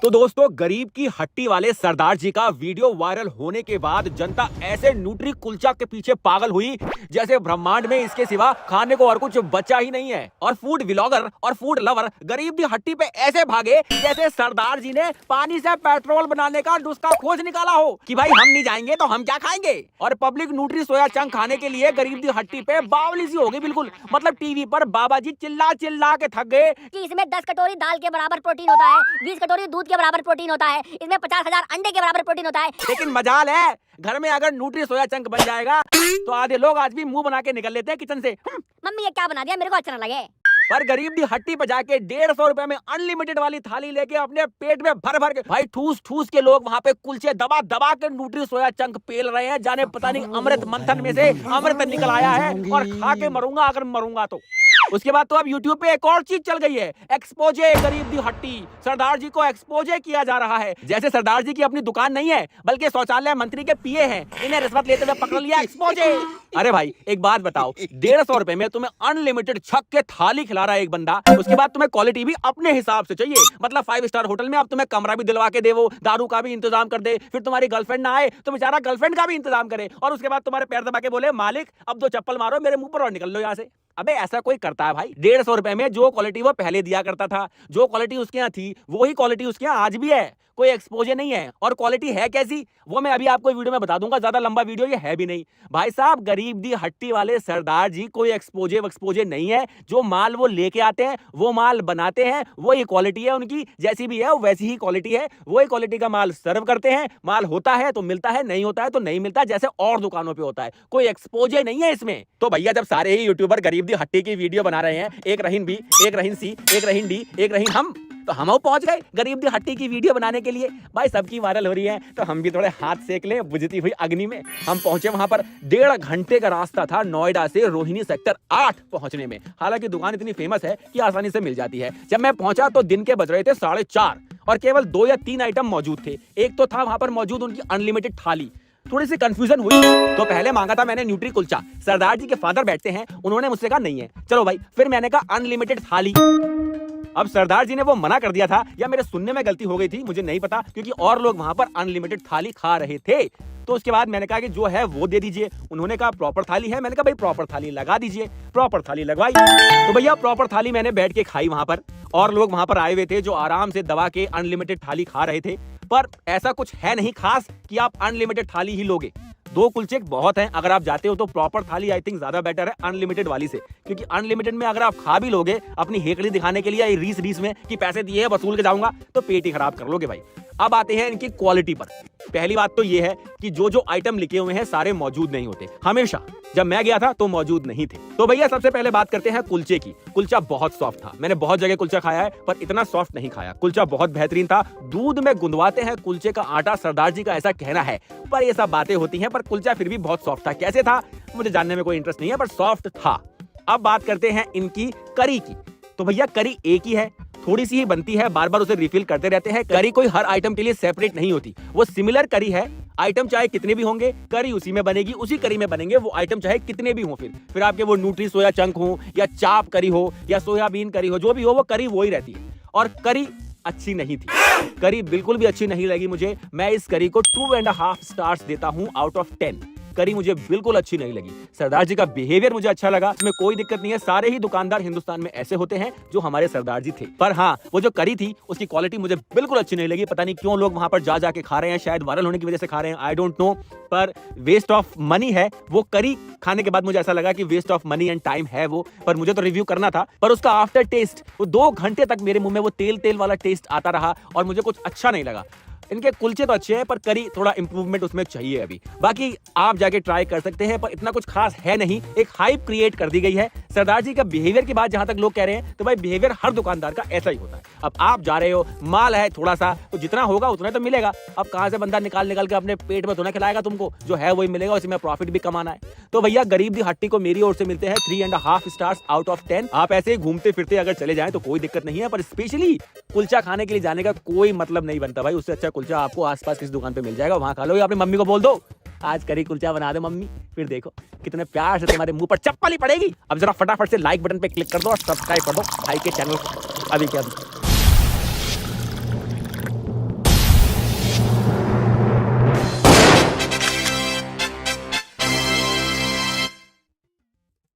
तो दोस्तों, गरीब की हट्टी वाले सरदार जी का वीडियो वायरल होने के बाद जनता ऐसे न्यूट्री कुलचा के पीछे पागल हुई जैसे ब्रह्मांड में इसके सिवा खाने को और कुछ बचा ही नहीं है। और फूड व्लॉगर और फूड लवर गरीब की हट्टी पे ऐसे भागे जैसे सरदार जी ने पानी से पेट्रोल बनाने का नुस्खा खोज निकाला हो कि भाई हम नहीं जाएंगे तो हम क्या खाएंगे। और पब्लिक न्यूट्री सोया चंक खाने के लिए गरीब की हट्टी पे बावली सी हो गई बिल्कुल। मतलब टीवी पर बाबा जी चिल्ला चिल्ला के थक गए कि इसमें 10 कटोरी दाल के बराबर प्रोटीन होता है, 20 कटोरी दूध के बराबर प्रोटीन होता है, इसमें 50,000 अंडे के बराबर प्रोटीन होता है। लेकिन मजाल है, घर में अगर न्यूट्री सोया चंक बन जाएगा तो आधे लोग आज भी मुंह बना के निकल लेते हैं किचन से। मम्मी ये क्या बना दिया, मेरे को अच्छा ना लगे। पर गरीब की हट्टी पे जाके 150 रुपए में अनलिमिटेड वाली थाली लेके अपने पेट में भर भर के भाई ठूस ठूस के लोग वहाँ पे कुलचे दबा दबा के न्यूट्री सोया चंक पेल रहे हैं। जाने पता नहीं अमृत मंथन में से अमृत निकल आया है और खा के मरूंगा अगर मरूंगा तो। उसके बाद तो अब YouTube पे एक और चीज चल गई है, एक्सपोजे गरीब दी हट्टी। सरदार जी को एक्सपोजे किया जा रहा है जैसे सरदार जी की अपनी दुकान नहीं है बल्कि शौचालय मंत्री के पीए हैं, इन्हें रिश्वत लेते हुए पकड़ लिया, एक्सपोजे। अरे भाई एक बात बताओ, 150 रुपए में तुम्हें अनलिमिटेड छक के थाली खिला रहा है एक बंदा, उसके बाद तुम्हें क्वालिटी भी अपने हिसाब से चाहिए। मतलब 5 स्टार होटल में अब तुम्हें कमरा भी दिलवा के दे, वो दारू का भी इंतजाम कर दे, फिर तुम्हारी गर्लफ्रेंड ना आए तो बेचारा गर्लफ्रेंड का भी इंतजाम करे, और उसके बाद तुम्हारे पैर दबा के बोले मालिक अब 2 चप्पल मारो मेरे मुंह पर और निकल लो यहाँ से। अबे ऐसा कोई करता है भाई? 150 रुपए में जो क्वालिटी वो पहले दिया करता था, जो क्वालिटी उसके यहाँ थी वही क्वालिटी उसके यहाँ आज भी है, कोई एक्सपोजर नहीं है। और क्वालिटी है कैसी वो मैं अभी आपको वीडियो में बता दूंगा, ज्यादा लंबा वीडियो ये है भी नहीं। भाई साहब, गरीब दी हट्टी वाले सरदार जी कोई एक्सपोजर नहीं है। जो माल वो लेके आते हैं वो माल बनाते हैं, वही क्वालिटी है उनकी, जैसी भी है वैसी ही क्वालिटी है, वही क्वालिटी का माल सर्व करते हैं। माल होता है तो मिलता है, नहीं होता है तो नहीं मिलता, जैसे और दुकानों पे होता है। कोई एक्सपोजर नहीं है इसमें। तो भैया जब सारे ही यूट्यूबर गरीब दी हट्टी की वीडियो बना रहे हैं, एक रहीन बी, एक रहीन सी, एक रहीन डी, एक रहीन हम, तो हम पहुंच गए गरीब दी हट्टी की वीडियो बनाने के लिए। भाई सबकी वायरल हो रही है तो हम भी थोड़े हाथ सेक लें बुझती हुई अग्नि में। हम पहुंचे वहां पर, 1.5 घंटे का रास्ता था नोएडा से रोहिणी सेक्टर 8 पहुंचने में। हालांकि दुकान इतनी फेमस है कि आसानी से मिल जाती है। जब मैं पहुंचा तो दिन के बज रहे थे 4:30 और केवल 2 या 3 आइटम मौजूद थे। एक तो था वहां पर मौजूद उनकी अनलिमिटेड थाली। थोड़ी सी कंफ्यूजन हुई तो पहले मांगा था मैंने न्यूट्री कुलचा। सरदार जी के फादर बैठते हैं, उन्होंने मुझसे कहा नहीं है। चलो भाई, फिर मैंने कहा अनलिमिटेड थाली। अब सरदार जी ने वो मना कर दिया था या मेरे सुनने में गलती हो गई थी, मुझे नहीं पता, क्योंकि और लोग वहां पर अनलिमिटेड थाली खा रहे थे। तो उसके बाद मैंने कहा कि जो है वो दे दीजिए। उन्होंने कहा प्रॉपर थाली है। मैंने कहा भाई प्रॉपर थाली लगा दीजिए। प्रॉपर थाली लगवाई। तो भैया प्रॉपर थाली मैंने बैठ के खाई वहां पर, और लोग वहां पर आए हुए थे जो आराम से दबा के अनलिमिटेड थाली खा रहे थे। पर ऐसा कुछ है नहीं खास कि आप अनलिमिटेड थाली ही लोगे। 2 कुलचे बहुत हैं, अगर आप जाते हो तो प्रॉपर थाली आई थिंक ज्यादा बेटर है अनलिमिटेड वाली से, क्योंकि अनलिमिटेड में अगर आप खा भी लोगे अपनी हेकड़ी दिखाने के लिए रीस रीस में कि पैसे दिए हैं वसूल के जाऊंगा, तो पेट ही खराब कर लोगे भाई। अब आते हैं इनकी क्वालिटी पर। पहली बात तो ये है कि जो आइटम लिखे हुए हैं सारे मौजूद नहीं होते। हमेशा जब मैं गया था तो मौजूद नहीं थे। तो भैया सबसे पहले बात करते हैं कुलचे की। कुलचा बहुत सॉफ्ट था। मैंने बहुत जगह कुलचा खाया है पर इतना सॉफ्ट नहीं खाया। कुलचा बहुत बेहतरीन था। दूध में गुंदवाते हैं कुलचे का आटा, सरदार जी का ऐसा कहना है, पर ये सब बातें होती हैं। पर कुलचा फिर भी बहुत सॉफ्ट था। कैसे था मुझे जानने में कोई इंटरेस्ट नहीं है, पर सॉफ्ट था। अब बात करते हैं इनकी करी की। तो भैया करी एक ही है, थोड़ी सी ही बनती है, बार बार उसे रिफिल करते रहते हैं। करी कोई हर आइटम के लिए सेपरेट नहीं होती, वो सिमिलर करी है। आइटम चाहे कितने भी होंगे, करी उसी में बनेगी, उसी करी में बनेंगे वो आइटम चाहे कितने भी हों। फिर आपके वो न्यूट्री सोया चंक हो या चाप करी हो या सोयाबीन करी हो, जो भी हो वो करी वो ही रहती है। और करी अच्छी नहीं थी, करी बिल्कुल भी अच्छी नहीं लगी मुझे। मैं इस करी को 2.5 स्टार्स देता हूं आउट ऑफ 10। करी मुझे बिल्कुल अच्छी नहीं लगी। सरदार जी का बिहेवियर मुझे अच्छा लगा, इसमें कोई दिक्कत नहीं है। सारे ही दुकानदार हिंदुस्तान में ऐसे होते हैं जो हमारे सरदार जी थे। पर हाँ, वो जो करी थी उसकी क्वालिटी मुझे बिल्कुल अच्छी नहीं लगी। पता नहीं क्यों लोग वहां पर जा जाके खा रहे हैं, शायद वायरल होने की वजह से खा रहे हैं, आई डोंट नो। पर वेस्ट ऑफ मनी है वो करी खाने के बाद। मुझे ऐसा लगा कि waste of money and time है वो, पर मुझे तो रिव्यू करना था। पर उसका आफ्टर टेस्ट, वो 2 घंटे तक मेरे मुंह में वो तेल तेल वाला टेस्ट आता रहा और मुझे कुछ अच्छा नहीं लगा। इनके कुलचे तो अच्छे हैं पर करी थोड़ा इंप्रूवमेंट उसमें चाहिए अभी। बाकी आप जाके ट्राई कर सकते हैं, पर इतना कुछ खास है नहीं। एक हाइप क्रिएट कर दी गई है सरदार जी का बिहेवियर की बात जहां तक लोग कह रहे हैं, तो भाई बिहेवियर हर दुकानदार का ऐसा ही होता है। अब आप जा रहे हो, माल है थोड़ा सा, तो जितना होगा उतना तो मिलेगा। अब कहां से बंदा निकाल के अपने पेट में तो ना खिलाएगा तुमको, जो है वही मिलेगा, उसी में प्रॉफिट भी कमाना है। तो भैया गरीब दी हट्टी को मेरी ओर से मिलते हैं 3.5 स्टार्स आउट ऑफ 10। आप ऐसे घूमते फिरते अगर चले जाएं तो कोई दिक्कत नहीं है, पर स्पेशली कुलचा खाने के लिए जाने का कोई मतलब नहीं बनता भाई। उससे अच्छा कुलचा आपको आसपास किस दुकान पे मिल जाएगा, वहां खा लो। या अपनी मम्मी को बोल दो आज करी कुलचा बना दे मम्मी, फिर देखो कितने प्यार से तुम्हारे मुंह पर चप्पल ही पड़ेगी। अब जरा फटाफट से लाइक बटन पे क्लिक कर दो और सब्सक्राइब कर दो भाई के चैनल को अभी के अभी।